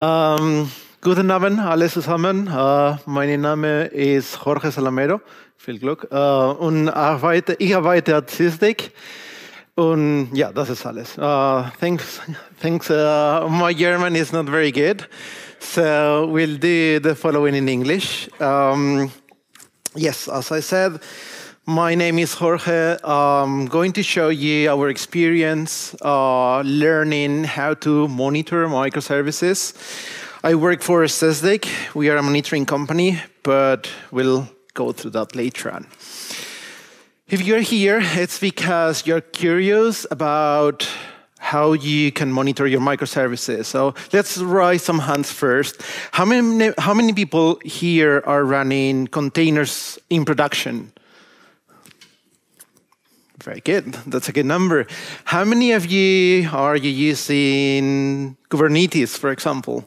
Guten Abend, alle zusammen. Mein Name ist Jorge Salamero. Viel Glück. Und ich arbeite at SysDig. Und ja, das ist alles. Thanks. My German is not very good, so we'll do the following in English. Yes, as I said, my name is Jorge. I'm going to show you our experience learning how to monitor microservices. I work for SysDig. We are a monitoring company, but we'll go through that later on. If you're here, it's because you're curious about how you can monitor your microservices. So let's raise some hands first. How many people here are running containers in production? Very good. That's a good number. How many of you are using Kubernetes, for example?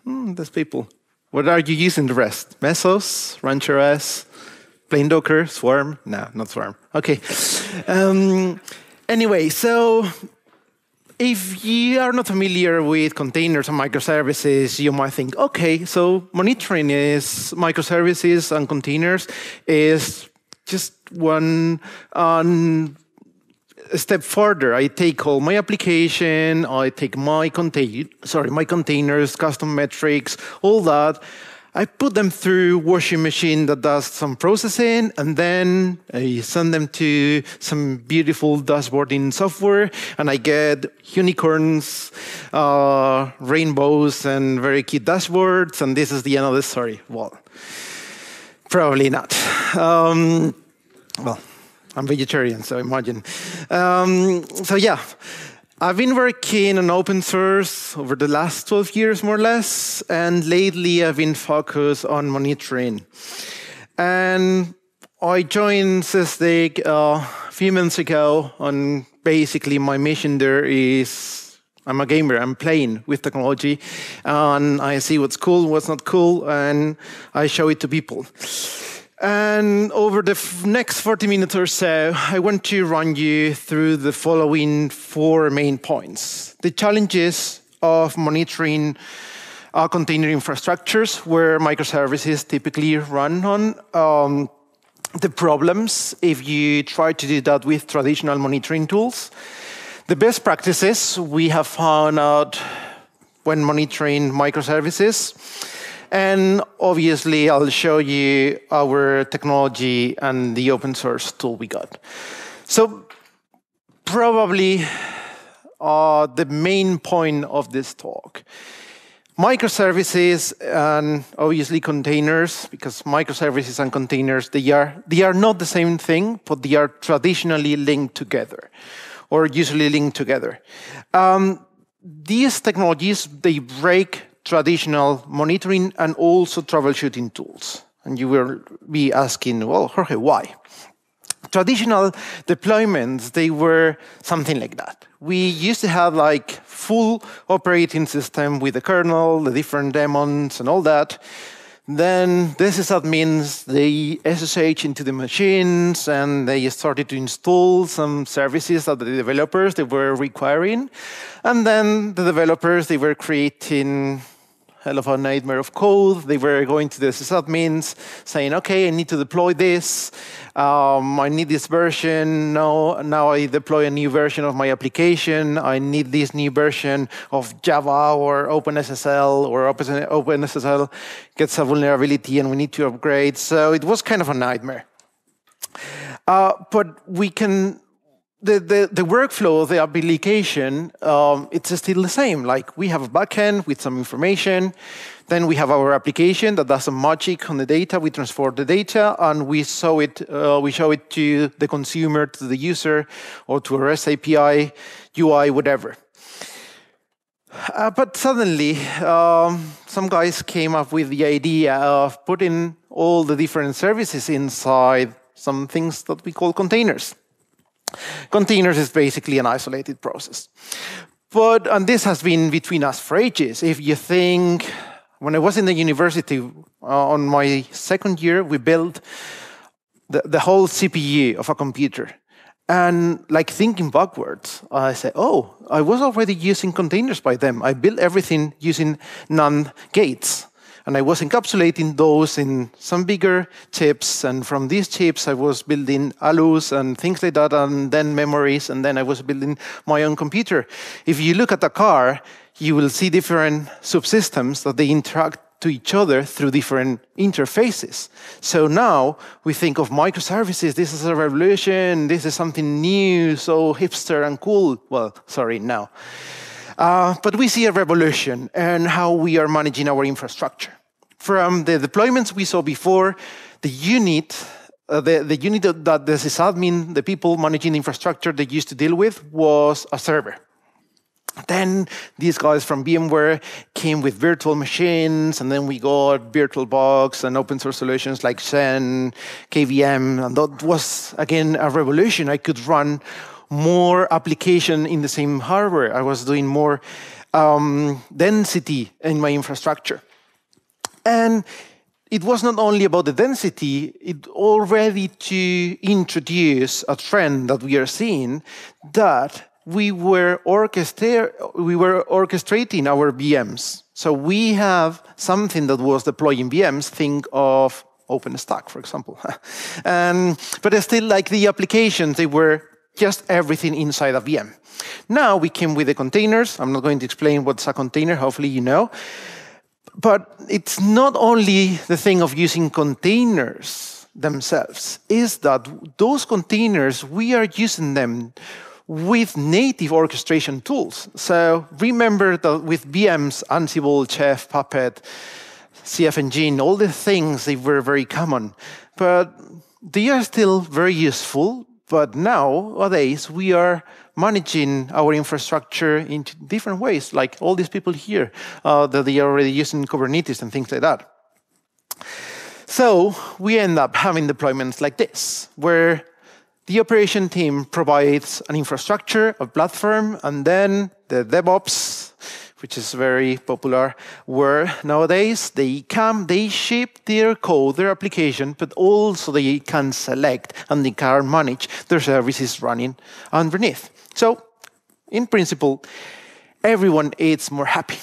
There's people. What are you using the rest? Mesos, RuncherOS, plain Docker, Swarm? No, not Swarm. Okay. Anyway, so if you are not familiar with containers and microservices, you might think, okay, so monitoring is microservices and containers is just one step further. I take all my application, I take my containers, custom metrics, all that. I put them through washing machine that does some processing, and then I send them to some beautiful dashboarding software, and I get unicorns, rainbows, and very cute dashboards, and this is the end of the story. Well, probably not. Well, I'm vegetarian, so imagine. So yeah, I've been working on open source over the last 12 years, more or less, and lately I've been focused on monitoring. And I joined SysDig a few months ago, and basically my mission there is I'm a gamer, I'm playing with technology, and I see what's cool, what's not cool, and I show it to people. And over the next 40 minutes or so, I want to run you through the following 4 main points. The challenges of monitoring container infrastructures where microservices typically run on, the problems if you try to do that with traditional monitoring tools, the best practices we have found out when monitoring microservices, and obviously, I'll show you our technology and the open source tool we got. So probably the main point of this talk, microservices and obviously containers, because microservices and containers, they are not the same thing, but they are traditionally linked together, or usually linked together. These technologies, they break traditional monitoring and also troubleshooting tools. And you will be asking, well, Jorge, why? Traditional deployments, they were something like that. We used to have like full operating system with the kernel, the different daemons and all that. Then the sysadmins, they SSH into the machines, and they started to install some services that the developers they were requiring. And then the developers, they were creating hell of a nightmare of code. They were going to the sysadmins saying, okay, I need to deploy this. I need this version. Now I deploy a new version of my application. I need this new version of Java or OpenSSL, or OpenSSL gets a vulnerability and we need to upgrade. So it was kind of a nightmare. But we can, the workflow of the application, it's still the same. Like we have a backend with some information. Then we have our application that does some magic on the data. We transport the data and we show it to the consumer, to the user, or to a REST API, UI, whatever. But suddenly, some guys came up with the idea of putting all the different services inside some things that we call containers. Containers is basically an isolated process. And this has been between us for ages. If you think, when I was in the university, on my second year, we built the whole CPU of a computer. And like thinking backwards, I say, oh, I was already using containers by them. I built everything using NAND gates. And I was encapsulating those in some bigger chips. And from these chips, I was building ALUs and things like that, and then memories. And then I was building my own computer. If you look at a car, you will see different subsystems that they interact to each other through different interfaces. So now we think of microservices. This is a revolution. This is something new, so hipster and cool. Well, sorry, now. But we see a revolution in how we are managing our infrastructure. From the deployments we saw before, the unit that the sysadmin, the people managing infrastructure they used to deal with, was a server. Then these guys from VMware came with virtual machines, and then we got VirtualBox and open source solutions like Xen, KVM, and that was, again, a revolution. I could run more application in the same hardware. I was doing more density in my infrastructure. And it was not only about the density, it already to introduce a trend that we are seeing, that we were orchestrating our VMs. So we have something that was deploying VMs. Think of OpenStack, for example. But it's still like the applications, they were just everything inside a VM. Now we came with the containers. I'm not going to explain what's a container. Hopefully you know. But it's not only the thing of using containers themselves. Is that those containers, we are using them with native orchestration tools. So remember that with VMs, Ansible, Chef, Puppet, CF Engine, all the things, they were very common. But they are still very useful. But nowadays, we are managing our infrastructure in different ways, like all these people here, that they are already using Kubernetes and things like that. So we end up having deployments like this, where the operation team provides an infrastructure, a platform, and then the DevOps, which is a very popular word nowadays, they come, they ship their code, their application, but also they can select and they can manage their services running underneath. So, in principle, everyone is more happy.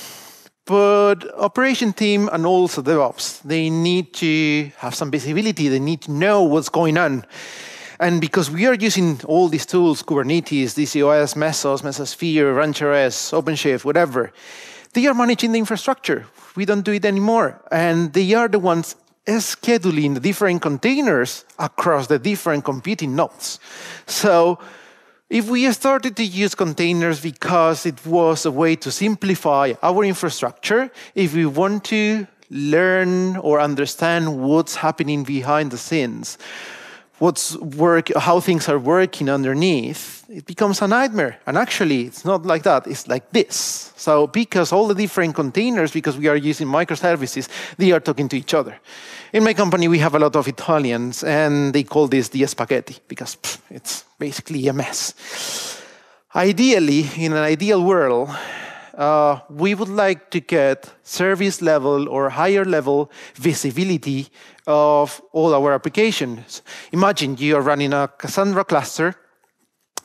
But operation team and also DevOps, they need to have some visibility. They need to know what's going on. And because we are using all these tools, Kubernetes, DCOS, Mesos, Mesosphere, RancherOS, OpenShift, whatever, they are managing the infrastructure. We don't do it anymore. And they are the ones scheduling the different containers across the different computing nodes. So if we started to use containers because it was a way to simplify our infrastructure, if we want to learn or understand what's happening behind the scenes, how things are working underneath, it becomes a nightmare. And actually, it's not like that. It's like this. So because all the different containers, because we are using microservices, they are talking to each other. In my company, we have a lot of Italians, and they call this the spaghetti, because it's basically a mess. Ideally, in an ideal world, we would like to get service level or higher level visibility of all our applications. Imagine you are running a Cassandra cluster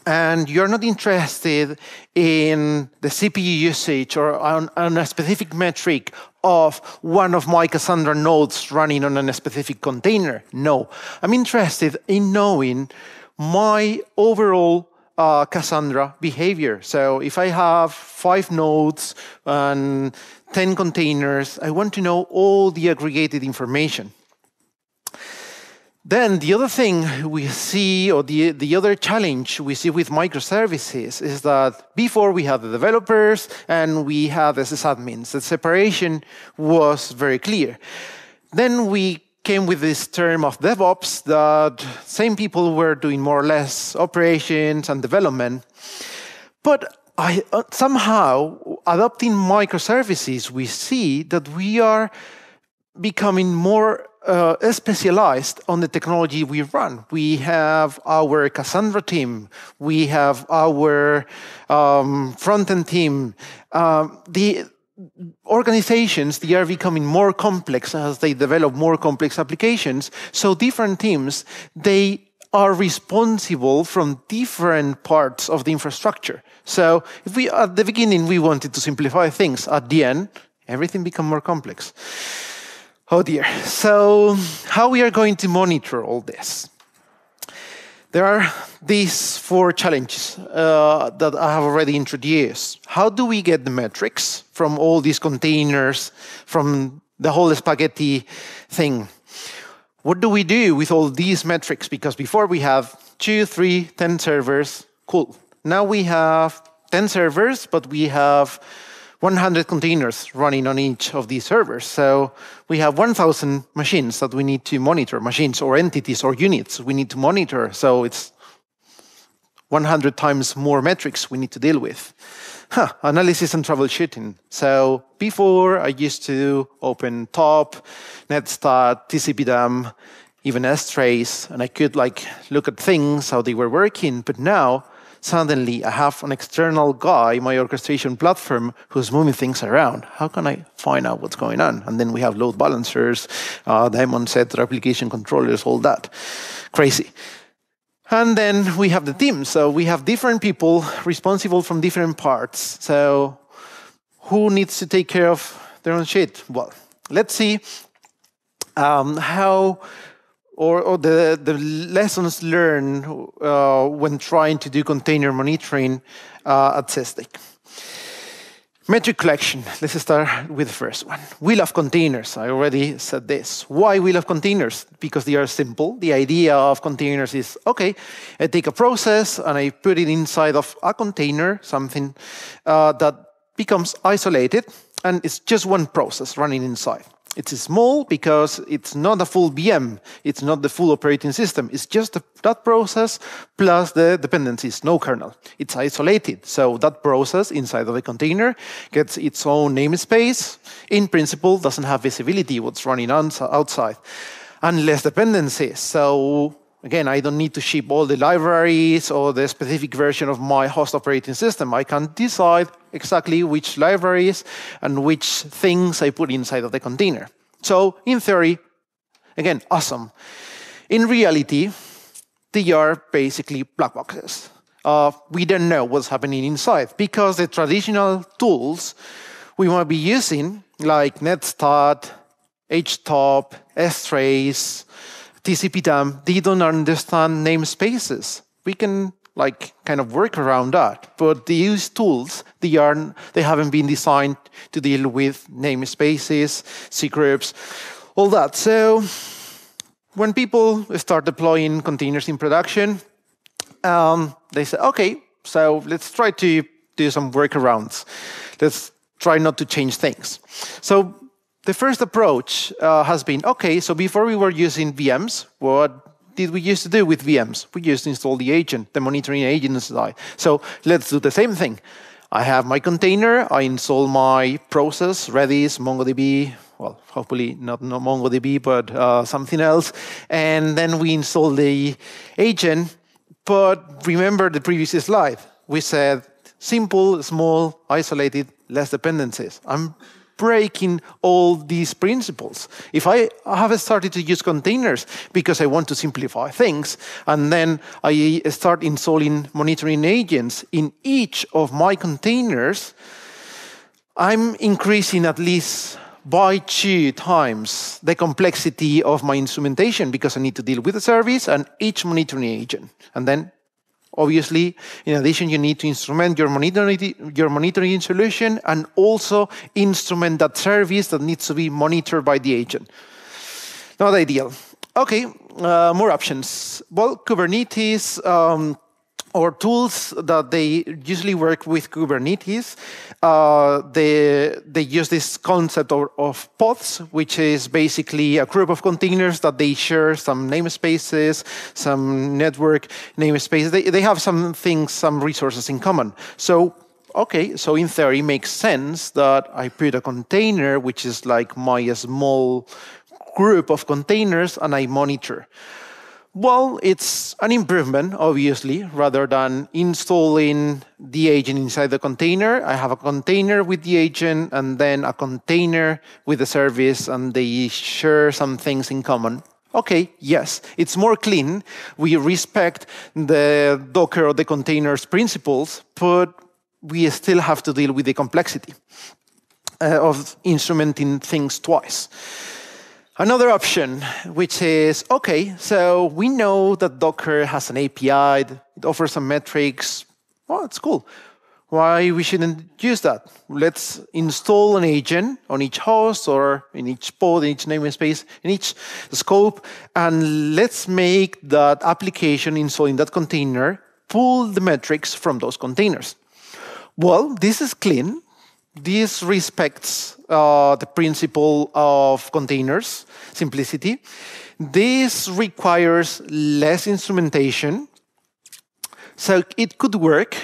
and you're not interested in the CPU usage or on a specific metric of one of my Cassandra nodes running on a specific container. No, I'm interested in knowing my overall Cassandra behavior. So if I have 5 nodes and 10 containers, I want to know all the aggregated information. Then the other thing we see, or the other challenge we see with microservices is that before we had the developers and we had the sysadmins. The separation was very clear. Then we came with this term of DevOps, that same people were doing more or less operations and development. But somehow, adopting microservices, we see that we are becoming more specialized on the technology we run. We have our Cassandra team. We have our front-end team. The organizations, they are becoming more complex as they develop more complex applications. So different teams, they are responsible from different parts of the infrastructure. So if we, at the beginning, we wanted to simplify things, at the end, everything becomes more complex. Oh dear. So how we are going to monitor all this? There are these 4 challenges that I have already introduced. How do we get the metrics from all these containers, from the whole spaghetti thing? What do we do with all these metrics? Because before we have 2, 3, 10 servers, cool. Now we have 10 servers, but we have 100 containers running on each of these servers. So we have 1,000 machines that we need to monitor, machines or entities or units we need to monitor. So it's 100 times more metrics we need to deal with. Analysis and troubleshooting. So before, I used to open top, netstat, TCP/DAM, even strace, and I could look at things, how they were working. But now, suddenly, I have an external guy, my orchestration platform, who's moving things around. How can I find out what's going on? And then we have load balancers, daemon set, replication controllers, all that. Crazy. And then we have the team. So we have different people responsible from different parts. So who needs to take care of their own shit? Well, let's see how or the lessons learned when trying to do container monitoring at SysTech. Metric collection. Let's start with the first one. We love containers. I already said this. Why we love containers? Because they are simple. The idea of containers is, okay, I take a process and I put it inside of a container, something that becomes isolated, and it's just one process running inside. It's small because it's not a full VM. It's not the full operating system. It's just that process plus the dependencies, no kernel. It's isolated. So that process inside of the container gets its own namespace. In principle, doesn't have visibility what's running outside. And less dependencies. So again, I don't need to ship all the libraries or the specific version of my host operating system. I can decide exactly which libraries and which things I put inside of the container. So in theory, again, awesome. In reality, they are basically black boxes. We don't know what's happening inside because the traditional tools we might be using, like netstat, htop, strace, TCP/DAM, they don't understand namespaces. We can kind of work around that, but these tools, they haven't been designed to deal with namespaces, cgroups, all that. So when people start deploying containers in production, they say, okay, so let's try to do some workarounds. Let's try not to change things. So the first approach has been, okay, so before we were using VMs, what did we used to do with VMs? We used to install the agent, the monitoring agent inside. So let's do the same thing. I have my container, I install my process, Redis, MongoDB, well, hopefully not MongoDB, but something else. And then we install the agent. But remember the previous slide. We said simple, small, isolated, less dependencies. I'm breaking all these principles. If I have started to use containers because I want to simplify things, and then I start installing monitoring agents in each of my containers, I'm increasing at least by 2 times the complexity of my instrumentation because I need to deal with the service and each monitoring agent. And then obviously, in addition, you need to instrument your monitoring solution and also instrument that service that needs to be monitored by the agent. Not ideal. Okay, more options. Well, Kubernetes or tools that they usually work with Kubernetes, they use this concept of pods, which is basically a group of containers that they share some namespaces, some network namespaces. They have some things, some resources in common. So, okay, so in theory, it makes sense that I put a container, which is like my small group of containers, and I monitor. Well, it's an improvement, obviously, rather than installing the agent inside the container. I have a container with the agent and then a container with the service, and they share some things in common. Okay, yes, it's more clean. We respect the Docker or the containers principles, but we still have to deal with the complexity of instrumenting things twice. Another option, which is, okay, so we know that Docker has an API, it offers some metrics. Oh, it's cool. Why we shouldn't use that? Let's install an agent on each host or in each pod, in each namespace, in each scope, and let's make that application installing that container pull the metrics from those containers. Well, this is clean. This respects the principle of containers, simplicity. This requires less instrumentation, so it could work.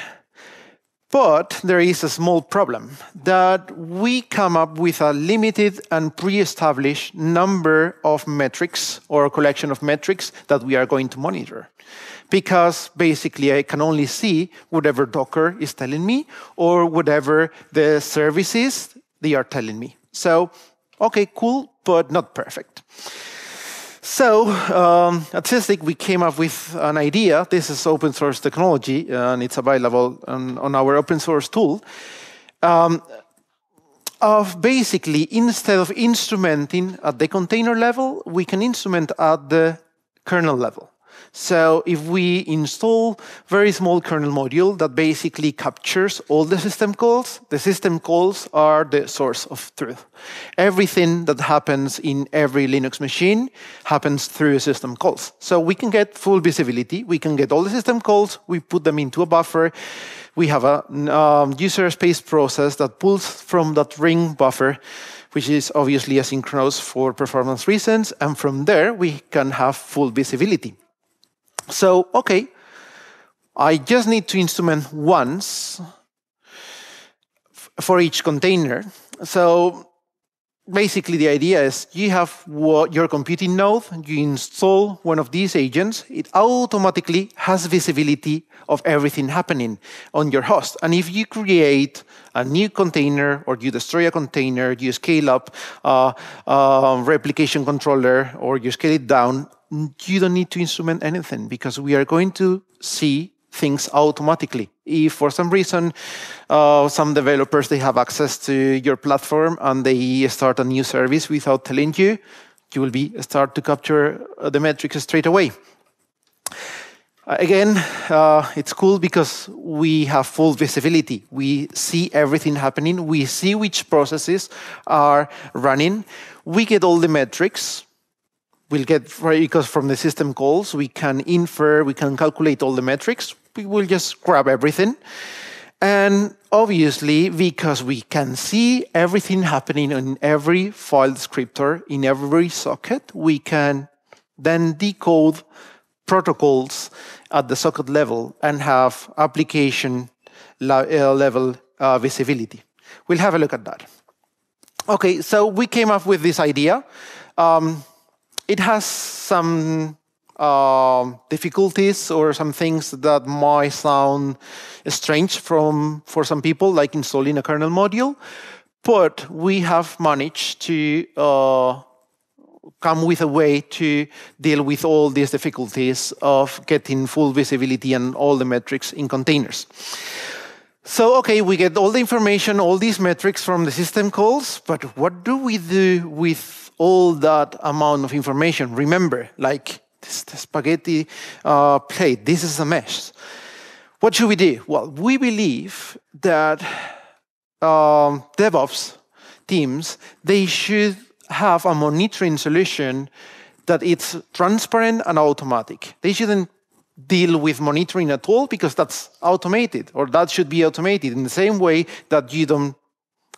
But there is a small problem that we come up with a limited and pre-established number of metrics or a collection of metrics that we are going to monitor. Because basically I can only see whatever Docker is telling me or whatever the services they are telling me. So, okay, cool, but not perfect. So at Sysdig, we came up with an idea. This is open source technology, and it's available on our open source tool, of basically, instead of instrumenting at the container level, we can instrument at the kernel level. So if we install very small kernel module that basically captures all the system calls are the source of truth. Everything that happens in every Linux machine happens through system calls. So we can get full visibility. We can get all the system calls. We put them into a buffer. We have a user space process that pulls from that ring buffer, which is obviously asynchronous for performance reasons. And from there, we can have full visibility. So, okay, I just need to instrument once for each container. So basically the idea is you have your computing node, you install one of these agents, it automatically has visibility of everything happening on your host. And if you create a new container or you destroy a container, you scale up a replication controller or you scale it down, you don't need to instrument anything because we are going to see things automatically. If for some reason some developers, they have access to your platform and they start a new service without telling you, you will start to capture the metrics straight away. Again, it's cool because we have full visibility. We see everything happening. We see which processes are running. We get all the metrics. We'll get, because from the system calls, we can infer, we can calculate all the metrics. We will just grab everything. And obviously, because we can see everything happening in every file descriptor, in every socket, we can then decode protocols at the socket level and have application level visibility. We'll have a look at that. Okay, so we came up with this idea. It has some difficulties or some things that might sound strange for some people, like installing a kernel module. But we have managed to come with a way to deal with all these difficulties of getting full visibility and all the metrics in containers. So, okay, we get all the information, all these metrics from the system calls, but what do we do with all that amount of information? Remember, like the spaghetti plate, this is a mess. What should we do? Well, we believe that DevOps teams, they should have a monitoring solution that it's transparent and automatic. They shouldn't deal with monitoring at all because that's automated, or that should be automated in the same way that you don't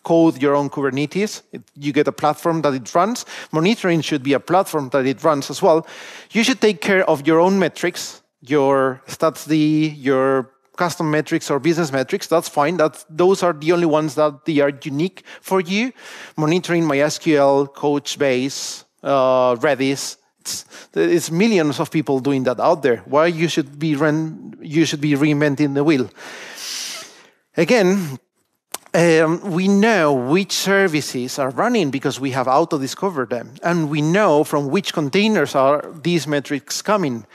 code your own Kubernetes. You get a platform that it runs. Monitoring should be a platform that it runs as well. You should take care of your own metrics, your StatsD, your custom metrics or business metrics. That's fine. Those are the only ones that they are unique for you. Monitoring MySQL, Couchbase, Redis. It's millions of people doing that out there. Why you should be reinventing the wheel? Again, we know which services are running because we have auto-discovered them. And we know from which containers are these metrics coming.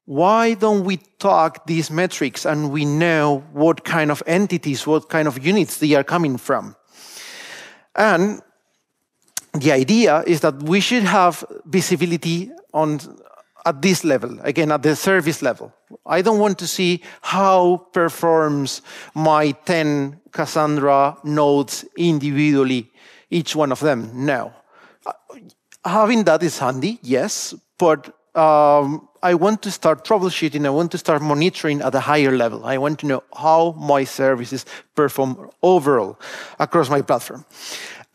Why don't we talk these metrics and we know what kind of entities, what kind of units they are coming from? And the idea is that we should have visibility at this level, again, at the service level. I don't want to see how performs my 10 Cassandra nodes individually, each one of them. No. Having that is handy, yes, but I want to start troubleshooting, I want to start monitoring at a higher level. I want to know how my services perform overall across my platform.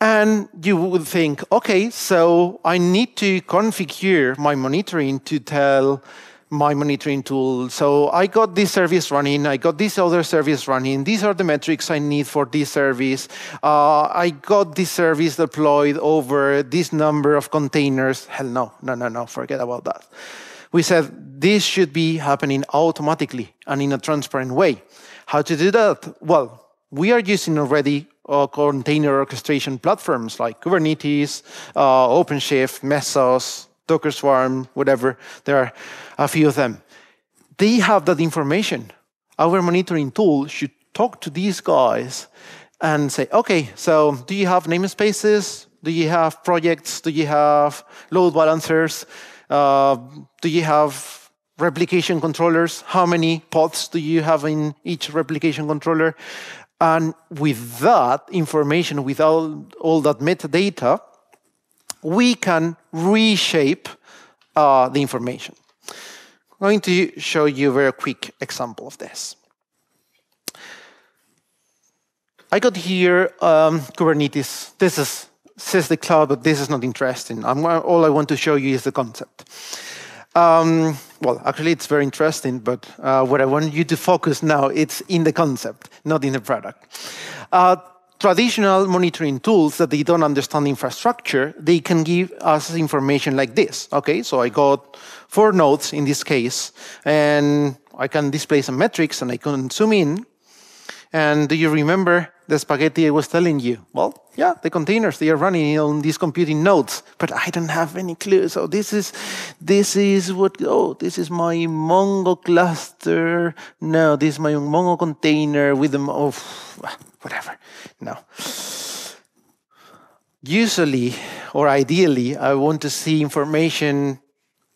And you would think, okay, so I need to configure my monitoring to tell my monitoring tool, so I got this service running, I got this other service running, these are the metrics I need for this service, I got this service deployed over this number of containers. Hell no, forget about that. We said this should be happening automatically and in a transparent way. How to do that? Well, we are using already container orchestration platforms like Kubernetes, OpenShift, Mesos, Docker Swarm, whatever. There are a few of them. They have that information. Our monitoring tool should talk to these guys and say, okay, so do you have namespaces? Do you have projects? Do you have load balancers? Do you have replication controllers? How many pods do you have in each replication controller? And with that information, with all that metadata, we can reshape the information. I'm going to show you a very quick example of this. I got here Kubernetes. This says the cloud, but this is not interesting. All I want to show you is the concept. Well, actually, it's very interesting, but what I want you to focus now, it's in the concept, not in the product. Traditional monitoring tools that they don't understand infrastructure, they can give us information like this. Okay, so I got 4 nodes in this case, and I can display some metrics, and I can zoom in. And do you remember the spaghetti I was telling you? Well, yeah, the containers, they are running on these computing nodes, but I don't have any clue. So this is what, oh, this is my Mongo cluster. No, this is my Mongo container with them, oh, whatever. No. Usually, or ideally, I want to see information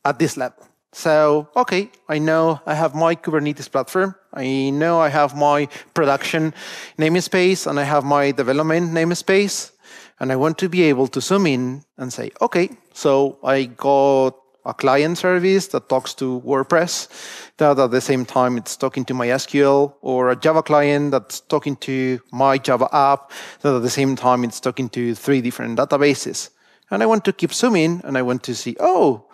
at this level. So, okay, I know I have my Kubernetes platform. I know I have my production namespace, and I have my development namespace. And I want to be able to zoom in and say, okay, so I got a client service that talks to WordPress, that at the same time it's talking to MySQL, or a Java client that's talking to my Java app, that at the same time it's talking to 3 different databases. And I want to keep zooming, and I want to see, oh,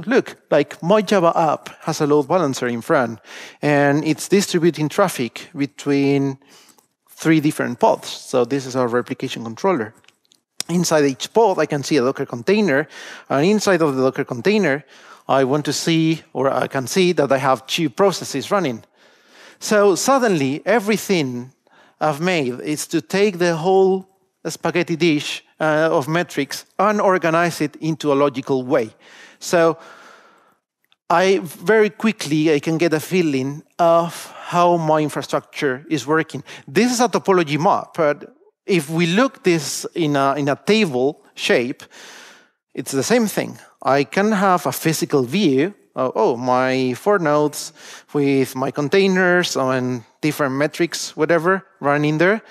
look, like my Java app has a load balancer in front, and it's distributing traffic between 3 different pods. So this is our replication controller. Inside each pod, I can see a Docker container, and inside of the Docker container, I want to see, or I can see that I have 2 processes running. So suddenly, everything I've made is to take the whole spaghetti dish of metrics and organize it into a logical way. So very quickly, I can get a feeling of how my infrastructure is working. This is a topology map, but if we look this in a table shape, it's the same thing. I can have a physical view of, my 4 nodes with my containers and different metrics, whatever, running there.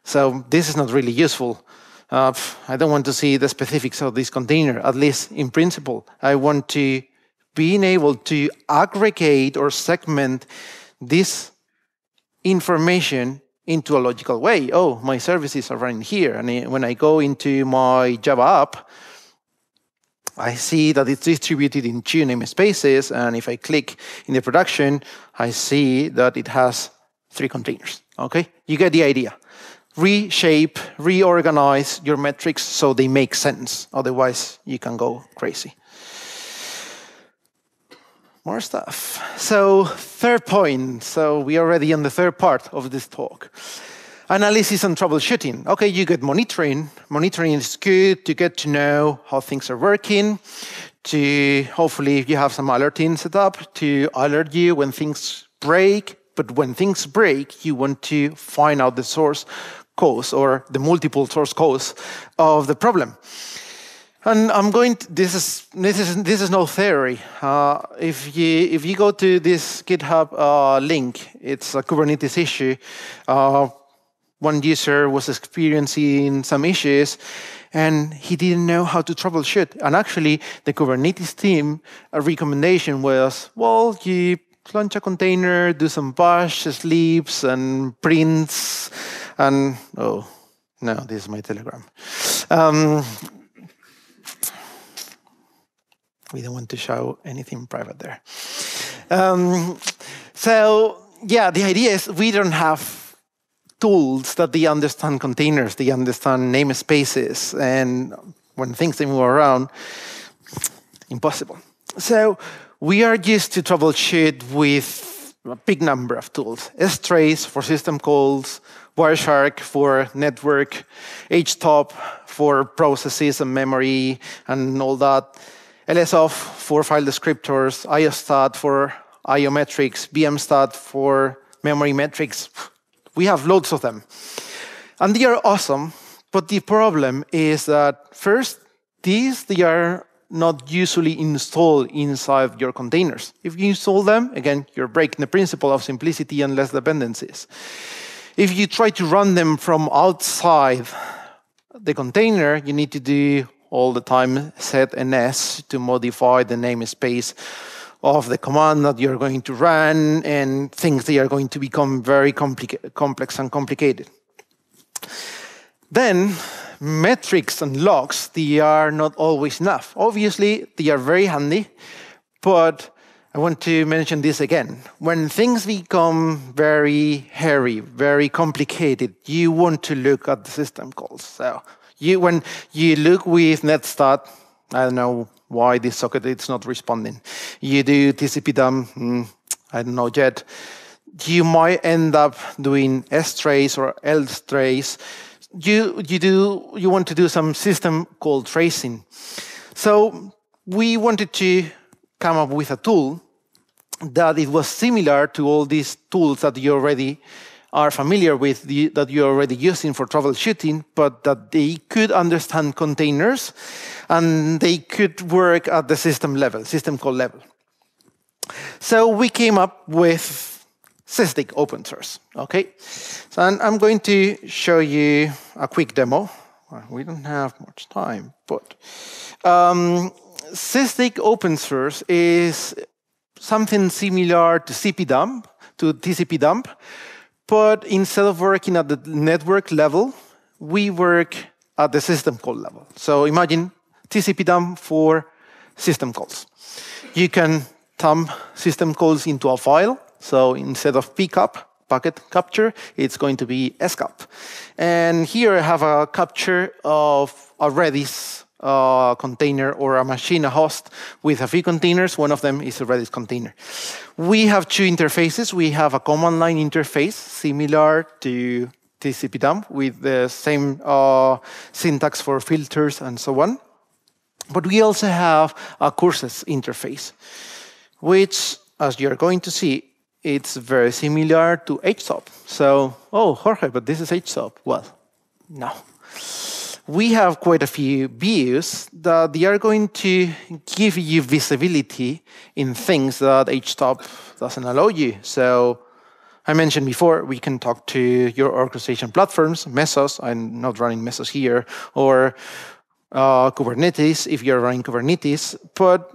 So this is not really useful. I don't want to see the specifics of this container, at least in principle. I want to be able to aggregate or segment this information into a logical way. Oh, my services are running here. And when I go into my Java app, I see that it's distributed in 2 namespaces. And if I click in the production, I see that it has 3 containers. Okay, you get the idea. Reshape, reorganize your metrics so they make sense. Otherwise, you can go crazy. More stuff. So, 3rd point. So we are already on the 3rd part of this talk. Analysis and troubleshooting. Okay, you get monitoring. Monitoring is good to get to know how things are working, to hopefully if you have some alerting set up to alert you when things break. But when things break, you want to find out the source cause or the multiple source cause of the problem. And I'm going to, this is no theory. If you go to this GitHub link, it's a Kubernetes issue. One user was experiencing some issues, and he didn't know how to troubleshoot. And actually, the Kubernetes team, a recommendation was, well, you launch a container, do some bash, sleeps, and prints, and oh, no, this is my Telegram. We don't want to show anything private there. So, yeah, the idea is we don't have tools that they understand containers, they understand namespaces, and when things move around, impossible. So we are used to troubleshoot with a big number of tools. strace for system calls, Wireshark for network, htop for processes and memory and all that, lsoff for file descriptors, iostat for iometrics, bmstat for memory metrics. We have loads of them. And they are awesome, but the problem is that first, they are not usually installed inside your containers. If you install them, again, you're breaking the principle of simplicity and less dependencies. If you try to run them from outside the container, you need to do all the time set ns to modify the namespace of the command that you're going to run, and things they are going to become very complex and complicated. Then, metrics and logs, they are not always enough. Obviously, they are very handy, but I want to mention this again. When things become very hairy, very complicated, you want to look at the system calls. So when you look with netstat, I don't know why this socket is not responding. You do tcpdump, I don't know yet. You might end up doing strace or lstrace. You want to do some system call tracing. So we wanted to come up with a tool that it was similar to all these tools that you already are familiar with, that you're already using for troubleshooting, but that they could understand containers and they could work at the system level, system call level. So we came up with Sysdig open source, okay? So I'm going to show you a quick demo. We don't have much time, but Sysdig open source is something similar to tcpdump, but instead of working at the network level, we work at the system call level. So imagine tcpdump for system calls. You can dump system calls into a file. So instead of pcap, packet capture, it's going to be scap. And here I have a capture of a Redis container or a machine, a host with a few containers. One of them is a Redis container. We have two interfaces. We have a command line interface similar to tcpdump with the same syntax for filters and so on. But we also have a courses interface, which, as you're going to see, it's very similar to htop. So, oh, Jorge, but this is htop. Well, no. We have quite a few views that they are going to give you visibility in things that htop doesn't allow you. So I mentioned before, we can talk to your orchestration platforms, Mesos. I'm not running Mesos here, or Kubernetes, if you're running Kubernetes. But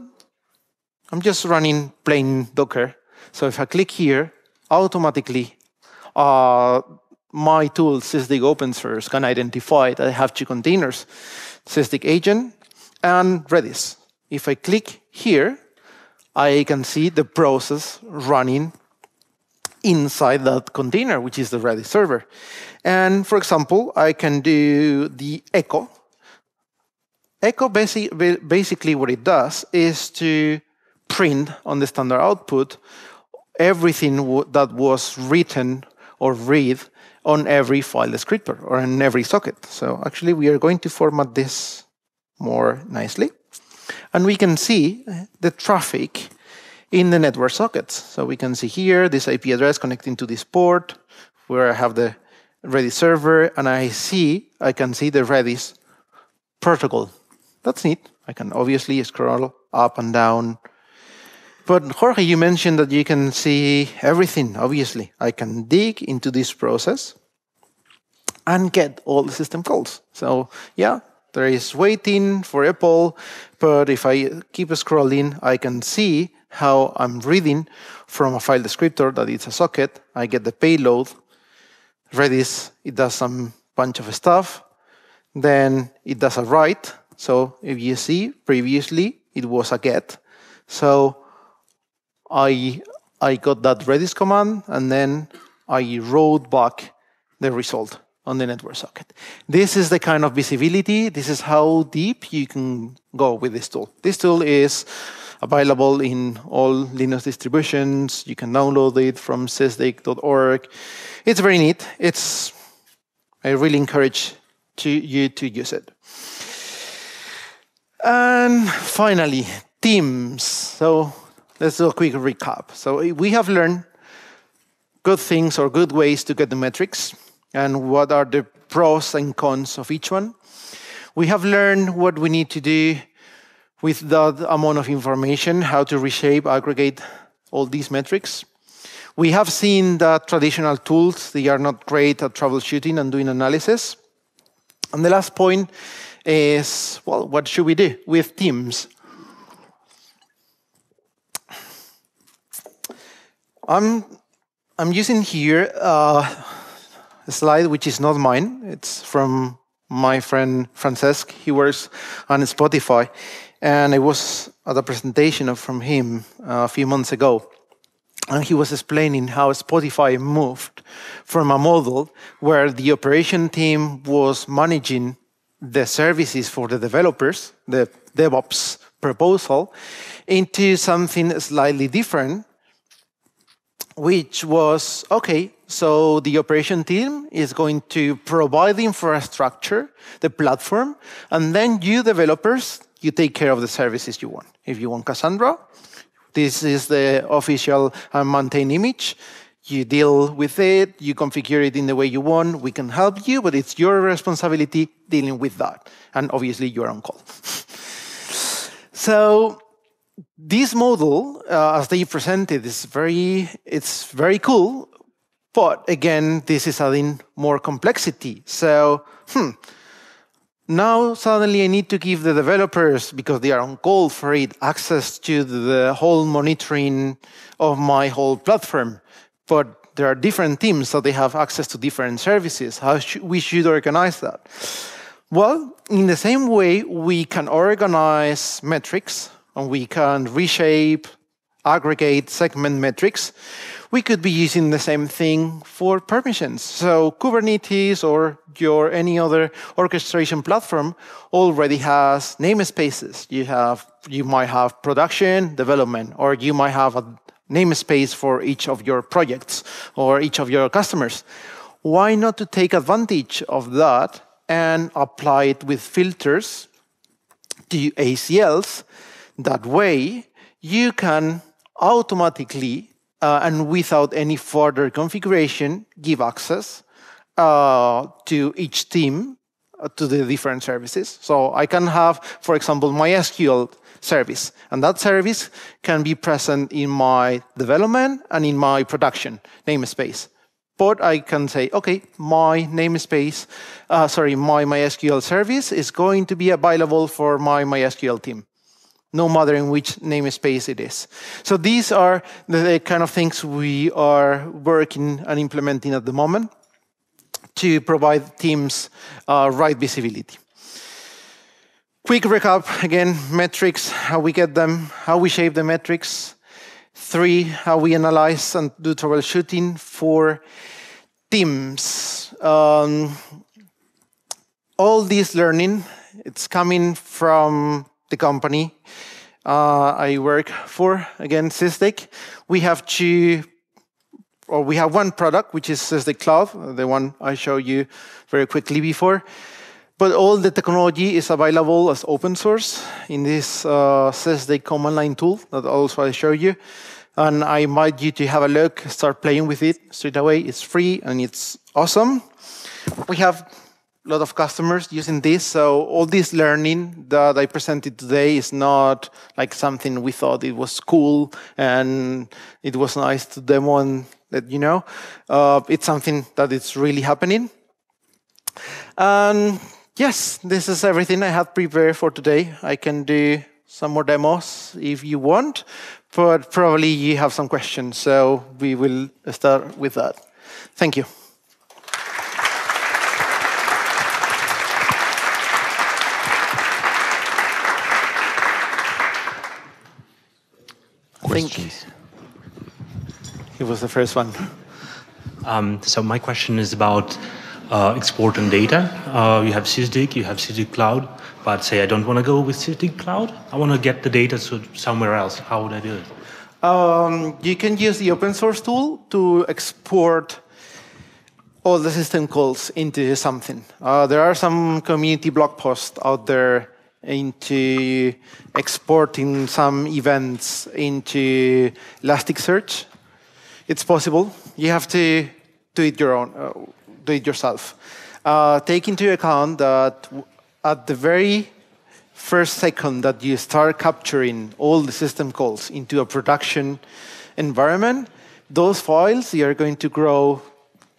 I'm just running plain Docker. So if I click here, automatically, my tool, Sysdig open source, can identify that I have two containers, Sysdig agent and Redis. If I click here, I can see the process running inside that container, which is the Redis server. And for example, I can do the echo. Echo basically what it does is to print on the standard output everything that was written or read on every file descriptor or on every socket. So actually, we are going to format this more nicely. And we can see the traffic in the network sockets. So we can see here this IP address connecting to this port where I have the Redis server, and I can see the Redis protocol. That's neat. I can obviously scroll up and down. But Jorge, you mentioned that you can see everything, obviously. I can dig into this process and get all the system calls. So yeah, there is waiting for Apple, but if I keep scrolling, I can see how I'm reading from a file descriptor that it's a socket. I get the payload. Redis, it does some bunch of stuff. Then it does a write. So if you see, previously it was a get. So I got that Redis command, and then I wrote back the result on the network socket. This is the kind of visibility. This is how deep you can go with this tool. This tool is available in all Linux distributions. You can download it from sysdig.org. It's very neat. I really encourage you to use it. And finally, teams. So let's do a quick recap. So we have learned good things or good ways to get the metrics and what are the pros and cons of each one. We have learned what we need to do with that amount of information, how to reshape, aggregate all these metrics. We have seen that traditional tools, they are not great at troubleshooting and doing analysis. And the last point is, well, what should we do with teams? I'm using here a slide which is not mine. It's from my friend Francesc. He works on Spotify. And I was at a presentation from him a few months ago. And he was explaining how Spotify moved from a model where the operation team was managing the services for the developers, the DevOps proposal, into something slightly different, which was, okay, so the operation team is going to provide the infrastructure, the platform, and then you developers, you take care of the services you want. If you want Cassandra, this is the official and maintained image. You deal with it, you configure it in the way you want. We can help you, but it's your responsibility dealing with that. And obviously, you're on call. So this model, as they presented, it's very cool. But again, this is adding more complexity. So, now suddenly I need to give the developers, because they are on call for it, access to the whole monitoring of my whole platform. But there are different teams, so they have access to different services. How we should organize that? Well, in the same way, we can organize metrics, and we can reshape, aggregate, segment metrics. We could be using the same thing for permissions. So Kubernetes or any other orchestration platform already has namespaces. You might have production, development, or you might have a namespace for each of your projects or each of your customers. Why not to take advantage of that and apply it with filters to ACLs? That way, you can automatically and without any further configuration, give access to each team to the different services. So I can have, for example, my SQL service, and that service can be present in my development and in my production namespace. But I can say, okay, my namespace, my MySQL service is going to be available for my MySQL team, no matter in which namespace it is. So these are the kind of things we are working and implementing at the moment to provide teams right visibility. Quick recap, again, metrics, how we get them, how we shape the metrics. 3, how we analyze and do troubleshooting. 4, teams. All this learning, it's coming from the company I work for, again, Sysdig. We have to or we have one product, which is SysD Cloud, the one I showed you very quickly before. But all the technology is available as open source in this SysD command line tool that also I showed you. And I invite you to have a look, start playing with it straight away. It's free and it's awesome. We have a lot of customers using this, so all this learning that I presented today is not like something we thought it was cool and it was nice to demo and let you know. It's something that is really happening. And yes, this is everything I have prepared for today. I can do some more demos if you want, but probably you have some questions, so we will start with that. Thank you. Questions? He was the first one. So my question is about exporting data. You have SysD, you have SysD Cloud, but say I don't want to go with SysD Cloud. I want to get the data somewhere else. How would I do it? You can use the open source tool to export all the system calls into something. There are some community blog posts out there into exporting some events into Elasticsearch. It's possible. You have to do it do it yourself. Take into account that at the very first second that you start capturing all the system calls into a production environment, those files are going to grow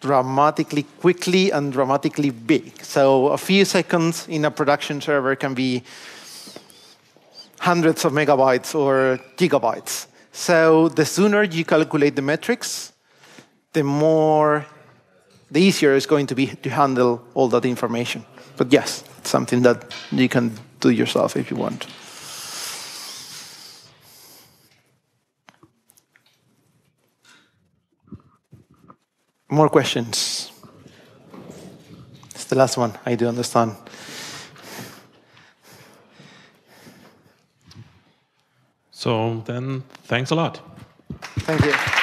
dramatically quickly and dramatically big. So a few seconds in a production server can be hundreds of megabytes or gigabytes. So the sooner you calculate the metrics, the easier it's going to be to handle all that information. But yes, it's something that you can do yourself if you want. More questions? It's the last one, I do understand. So then, thanks a lot. Thank you.